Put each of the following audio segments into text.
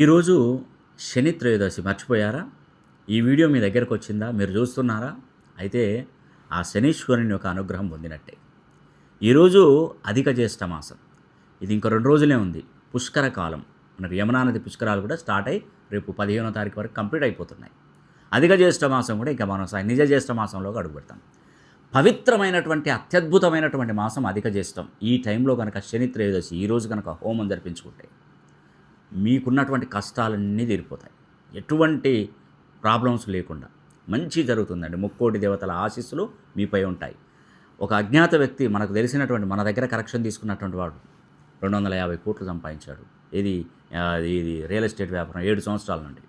ఈరోజు శని త్రయోదశి మర్చిపోయారా? ఈ వీడియో మీ దగ్గరకొచ్చిందా? మీరు చూస్తున్నారా? అయితే ఆ శనీశ్వరుని యొక్క అనుగ్రహం పొందినట్టే. ఈరోజు అధిక జ్యేష్ఠ మాసం. ఇది ఇంకో 2 రోజులే ఉంది. పుష్కర కాలం. మనకు యమునా నది పుష్కరాలు కూడా స్టార్ట్ అయ్యి రేపు 15వ తారీఖు వరకు కంప్లీట్ అయిపోతున్నాయి. అధిక జ్యేష్ఠ మాసం కూడా ఇంకా మనం నిజ జ్యేష్ఠ మాసంలోకి అడుగుపెడతాం. పవిత్రమైనటువంటి అత్యద్భుతమైనటువంటి మాసం అధిక జ్యేష్టం. ఈ టైంలో కనుక శని త్రయోదశి ఈరోజు కనుక హోమం జరిపించుకుంటే మీకున్నటువంటి కష్టాలన్నీ తీరిపోతాయి. ఎటువంటి ప్రాబ్లమ్స్ లేకుండా మంచి జరుగుతుందండి. ముక్కోటి దేవతల ఆశీస్సులు మీపై ఉంటాయి. ఒక అజ్ఞాత వ్యక్తి మనకు తెలిసినటువంటి మన దగ్గర కరెక్షన్ తీసుకున్నటువంటి వాడు 250 కోట్లు సంపాదించాడు. ఇది ఇది రియల్ ఎస్టేట్ వ్యాపారం 7 సంవత్సరాల నుండి.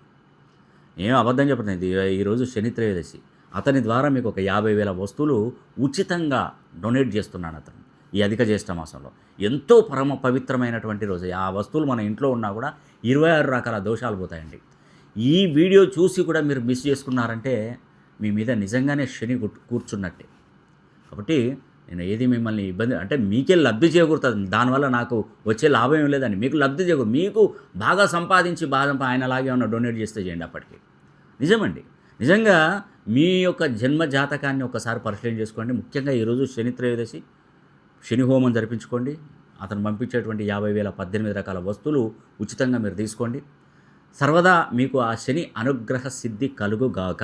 ఏం అబద్ధం చెప్పడం ఇది. ఈరోజు శని త్రయోదశి. అతని ద్వారా మీకు ఒక 50,000 వస్తువులు ఉచితంగా డొనేట్ చేస్తున్నాడు అతను ఈ అధిక జ్యేష్ఠ మాసంలో. ఎంతో పరమ పవిత్రమైనటువంటి రోజు. ఆ వస్తువులు మన ఇంట్లో ఉన్నా కూడా 26 రకాల దోషాలు పోతాయండి. ఈ వీడియో చూసి కూడా మీరు మిస్ చేసుకున్నారంటే మీ మీద నిజంగానే శని కూర్చున్నట్టే. కాబట్టి నేను ఏది మిమ్మల్ని ఇబ్బంది అంటే మీకే లబ్ధి చేకూరుతుంది. దానివల్ల నాకు వచ్చే లాభం ఏం లేదండి. మీకు లబ్ధి చేకూరు. మీకు బాగా సంపాదించి బాగా ఆయనలాగే ఏమన్నా డొనేట్ చేస్తే చేయండి అప్పటికి. నిజమండి. నిజంగా మీ యొక్క జన్మ జాతకాన్ని ఒకసారి పరిశీలన చేసుకోండి. ముఖ్యంగా ఈరోజు శని త్రయోదశి. శని హోమం జరిపించుకోండి. అతను పంపించేటువంటి 50,000 18 రకాల వస్తువులు ఉచితంగా మీరు తీసుకోండి. సర్వదా మీకు ఆ శని అనుగ్రహ సిద్ధి కలుగుగాక.